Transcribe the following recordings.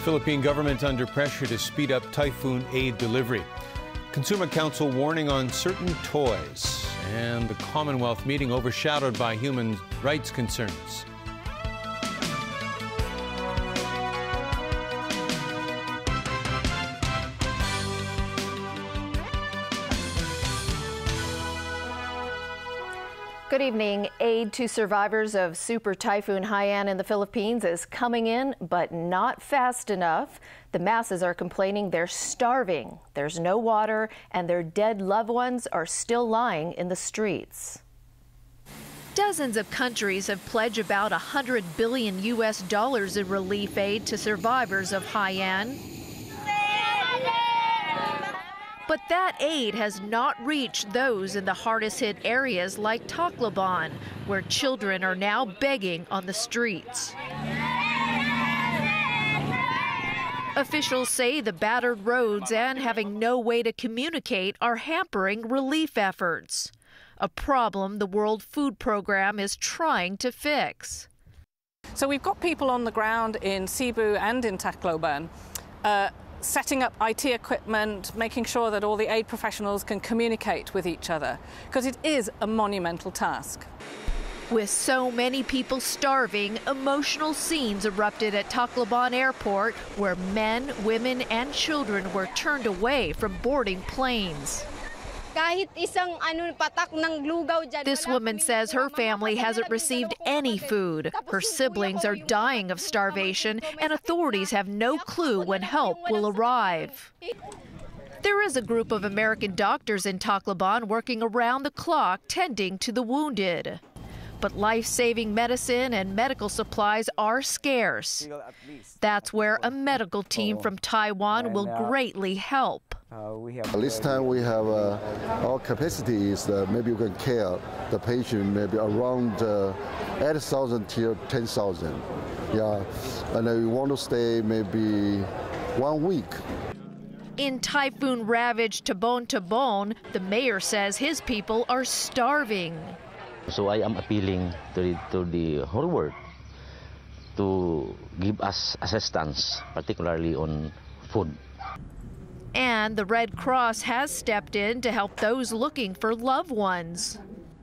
Philippine government under pressure to speed up typhoon aid delivery. Consumer Council warning on certain toys. And the Commonwealth meeting overshadowed by human rights concerns. Good evening. Aid to survivors of Super Typhoon Haiyan in the Philippines is coming in, but not fast enough. The masses are complaining they're starving. There's no water, and their dead loved ones are still lying in the streets. Dozens of countries have pledged about $100 billion in relief aid to survivors of Haiyan. But that aid has not reached those in the hardest hit areas like Tacloban, where children are now begging on the streets. Officials say the battered roads and having no way to communicate are hampering relief efforts, a problem the World Food Program is trying to fix. So we've got people on the ground in Cebu and in Tacloban, setting up IT equipment, making sure that all the aid professionals can communicate with each other, because it is a monumental task. With so many people starving, emotional scenes erupted at Tacloban Airport, where men, women, and children were turned away from boarding planes. This woman says her family hasn't received any food. Her siblings are dying of starvation, and authorities have no clue when help will arrive. There is a group of American doctors in Tacloban working around the clock tending to the wounded. But life-saving medicine and medical supplies are scarce. That's where a medical team from Taiwan will greatly help. This time we have our capacity is maybe we can care the patient maybe around 8,000 to 10,000. Yeah, and we want to stay maybe 1 week. In typhoon-ravaged Tabon, the mayor says his people are starving. So I am appealing to the whole world to give us assistance, particularly on food. And the Red Cross has stepped in to help those looking for loved ones.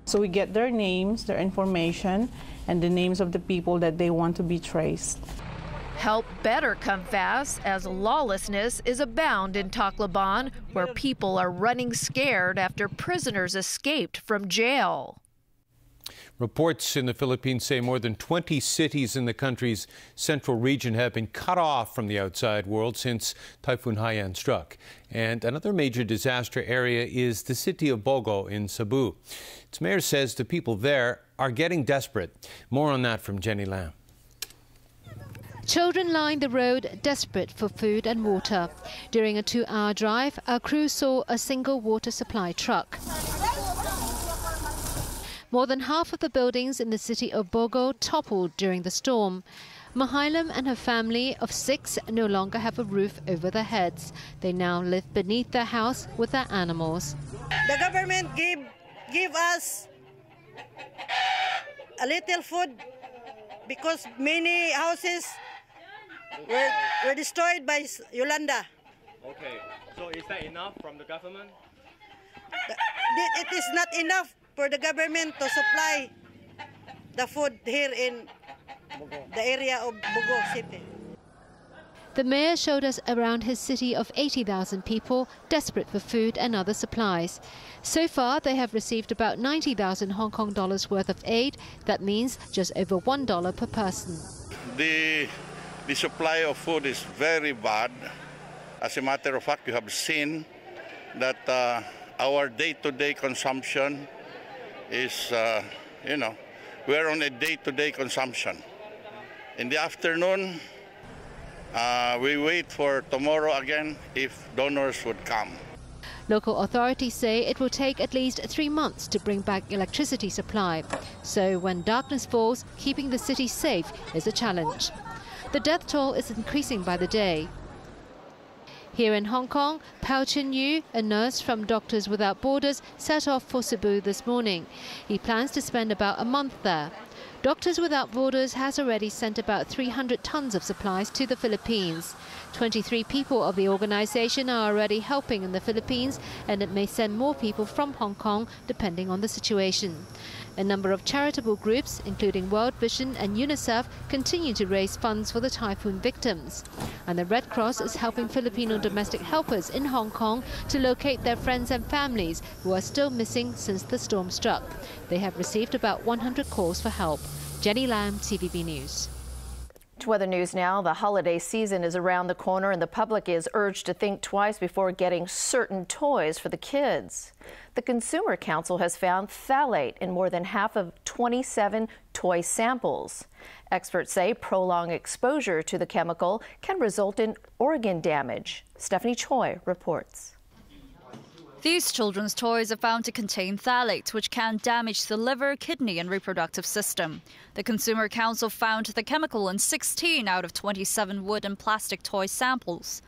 So we get their names, their information, and the names of the people that they want to be traced. Help better come fast, as lawlessness is abound in Tacloban, where people are running scared after prisoners escaped from jail. Reports in the Philippines say more than 20 cities in the country's central region have been cut off from the outside world since Typhoon Haiyan struck. And another major disaster area is the city of Bogo in Cebu. Its mayor says the people there are getting desperate. More on that from Jenny Lam. Children line the road, desperate for food and water. During a 2-hour drive, our crew saw a single water supply truck. More than half of the buildings in the city of Bogo toppled during the storm. Mahailam and her family of 6 no longer have a roof over their heads. They now live beneath their house with their animals. The government give us a little food because many houses were destroyed by Yolanda. Okay, so is that enough from the government? It is not enough for the government to supply the food here in the area of Bogo City. The mayor showed us around his city of 80,000 people desperate for food and other supplies. So far, they have received about 90,000 Hong Kong dollars worth of aid. That means just over $1 per person. The supply of food is very bad. As a matter of fact, you have seen that our day-to-day consumption is, we're on a day-to-day consumption. In the afternoon, we wait for tomorrow again if donors would come. Local authorities say it will take at least 3 months to bring back electricity supply. So when darkness falls, keeping the city safe is a challenge. The death toll is increasing by the day. Here in Hong Kong, Pao Chin-yu, a nurse from Doctors Without Borders, set off for Cebu this morning. He plans to spend about a month there. Doctors Without Borders has already sent about 300 tons of supplies to the Philippines. 23 people of the organization are already helping in the Philippines, and it may send more people from Hong Kong depending on the situation. A number of charitable groups, including World Vision and UNICEF, continue to raise funds for the typhoon victims. And the Red Cross is helping Filipino domestic helpers in Hong Kong to locate their friends and families who are still missing since the storm struck. They have received about 100 calls for help. Jenny Lam, TVB News. To weather news now. The holiday season is around the corner and the public is urged to think twice before getting certain toys for the kids. The Consumer Council has found phthalate in more than half of 27 toy samples. Experts say prolonged exposure to the chemical can result in organ damage. Stephanie Choi reports. These children's toys are found to contain phthalate, which can damage the liver, kidney and reproductive system. The Consumer Council found the chemical in 16 out of 27 wood and plastic toy samples.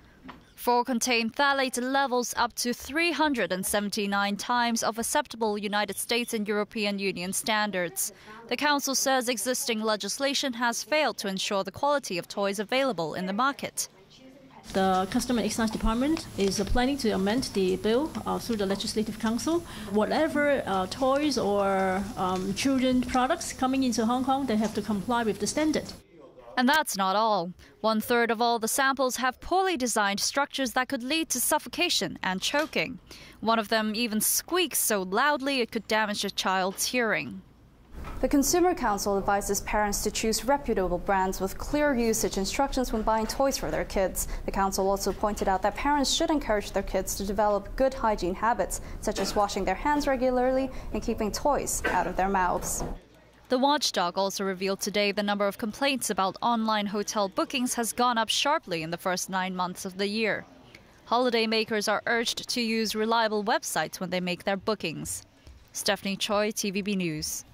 4 contain phthalate levels up to 379 times of acceptable United States and European Union standards. The Council says existing legislation has failed to ensure the quality of toys available in the market. The Customs and Excise Department is planning to amend the bill through the Legislative Council. Whatever toys or children products coming into Hong Kong, they have to comply with the standard. And that's not all. 1/3 of all the samples have poorly designed structures that could lead to suffocation and choking. One of them even squeaks so loudly it could damage a child's hearing. The Consumer Council advises parents to choose reputable brands with clear usage instructions when buying toys for their kids. The council also pointed out that parents should encourage their kids to develop good hygiene habits, such as washing their hands regularly and keeping toys out of their mouths. The watchdog also revealed today the number of complaints about online hotel bookings has gone up sharply in the first 9 months of the year. Holiday makers are urged to use reliable websites when they make their bookings. Stephanie Choi, TVB News.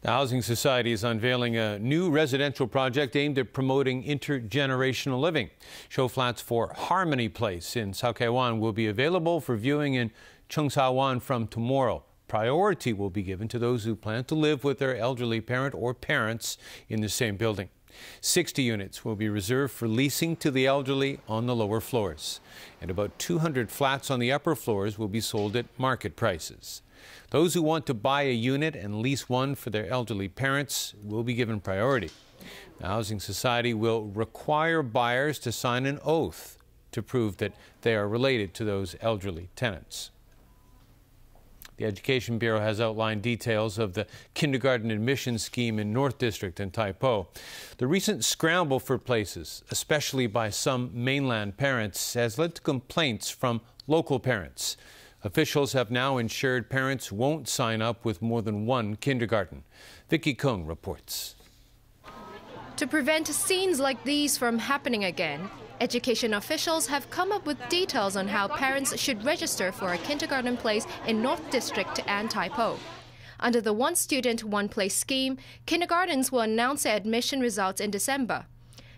The Housing Society is unveiling a new residential project aimed at promoting intergenerational living. Show flats for Harmony Place in Sao Kau Wan will be available for viewing in Cheung Sa Wan from tomorrow. Priority will be given to those who plan to live with their elderly parent or parents in the same building. 60 units will be reserved for leasing to the elderly on the lower floors. And about 200 flats on the upper floors will be sold at market prices. Those who want to buy a unit and lease one for their elderly parents will be given priority. The Housing Society will require buyers to sign an oath to prove that they are related to those elderly tenants. The Education Bureau has outlined details of the kindergarten admission scheme in North District and Tai Po. The recent scramble for places, especially by some mainland parents, has led to complaints from local parents. Officials have now ensured parents won't sign up with more than one kindergarten. Vicky Kung reports. To prevent scenes like these from happening again, education officials have come up with details on how parents should register for a kindergarten place in North District and Tai Po. Under the One Student, One Place scheme, kindergartens will announce their admission results in December.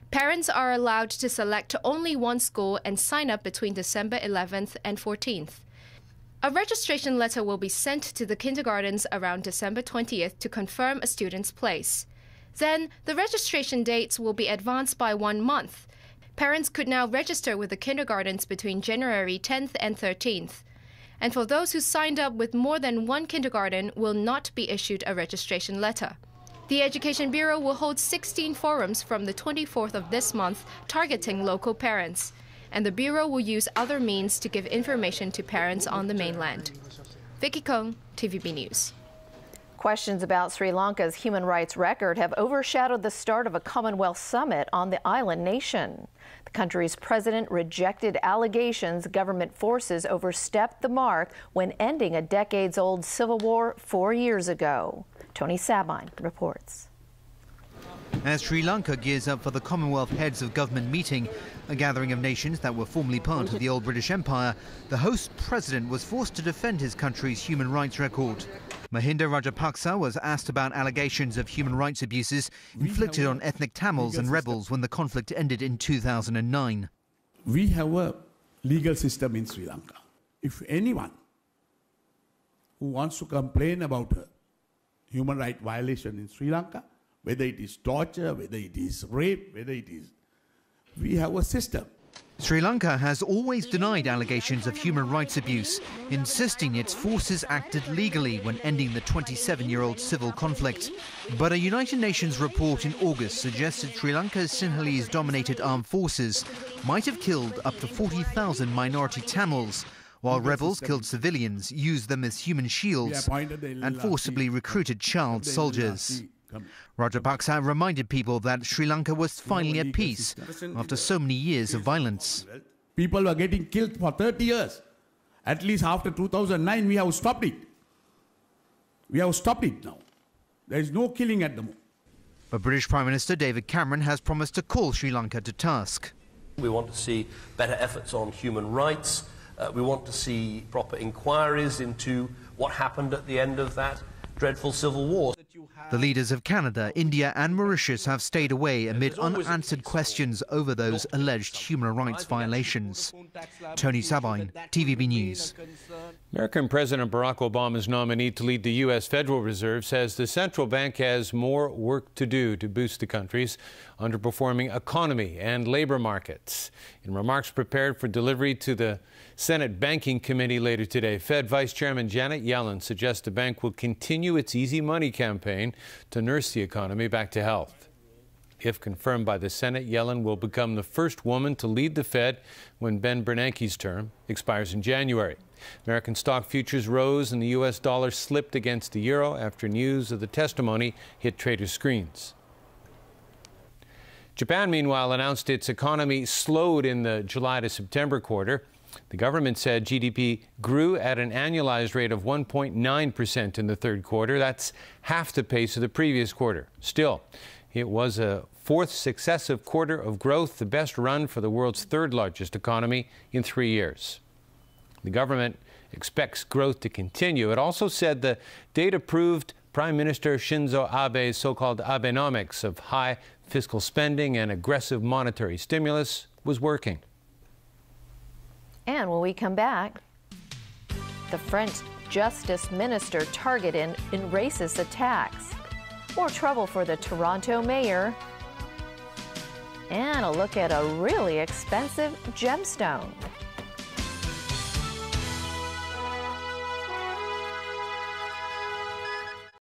Parents are allowed to select only one school and sign up between December 11th and 14th. A registration letter will be sent to the kindergartens around December 20th to confirm a student's place. Then, the registration dates will be advanced by 1 month. Parents could now register with the kindergartens between January 10th and 13th. And for those who signed up with more than one kindergarten will not be issued a registration letter. The Education Bureau will hold 16 forums from the 24th of this month targeting local parents. And the Bureau will use other means to give information to parents on the mainland. Vicky Kung, TVB News. Questions about Sri Lanka's human rights record have overshadowed the start of a Commonwealth summit on the island nation. The country's president rejected allegations government forces overstepped the mark when ending a decades-old civil war 4 years ago. Tony Sabine reports. As Sri Lanka gears up for the Commonwealth Heads of Government meeting, a gathering of nations that were formerly part of the old British Empire, the host president was forced to defend his country's human rights record. Mahinda Rajapaksa was asked about allegations of human rights abuses inflicted on ethnic Tamils and rebels when the conflict ended in 2009. We have a legal system in Sri Lanka. If anyone who wants to complain about a human rights violation in Sri Lanka, whether it is torture, whether it is rape, whether it is... We have a system. Sri Lanka has always denied allegations of human rights abuse, insisting its forces acted legally when ending the 27-year-old civil conflict. But a United Nations report in August suggested Sri Lanka's Sinhalese-dominated armed forces might have killed up to 40,000 minority Tamils, while rebels killed civilians, used them as human shields, and forcibly recruited child soldiers. Rajapaksa reminded people that Sri Lanka was finally at peace after so many years of violence. People were getting killed for 30 years. At least after 2009, we have stopped it. We have stopped it now. There is no killing at the moment. But British Prime Minister David Cameron has promised to call Sri Lanka to task. We want to see better efforts on human rights. We want to see proper inquiries into what happened at the end of that dreadful civil war. The leaders of Canada, India and Mauritius have stayed away amid unanswered questions over those alleged human rights violations. Tony Sabine, TVB News. American President Barack Obama's nominee to lead the U.S. Federal Reserve says the central bank has more work to do to boost the country's underperforming economy and labor markets. In remarks prepared for delivery to the Senate Banking Committee later today, Fed Vice Chairman Janet Yellen suggests the bank will continue its easy money campaign to nurse the economy back to health. If confirmed by the Senate, Yellen will become the first woman to lead the Fed when Ben Bernanke's term expires in January. American stock futures rose and the U.S. dollar slipped against the euro after news of the testimony hit traders' screens. Japan, meanwhile, announced its economy slowed in the July to September quarter. The government said GDP grew at an annualized rate of 1.9% in the third quarter. That's half the pace of the previous quarter. Still, it was a fourth successive quarter of growth, the best run for the world's third largest economy in 3 years. The government expects growth to continue. It also said the data proved Prime Minister Shinzo Abe's so-called Abenomics of high fiscal spending and aggressive monetary stimulus was working. And when we come back, the French Justice Minister targeted in racist attacks. More trouble for the Toronto mayor. And a look at a really expensive gemstone.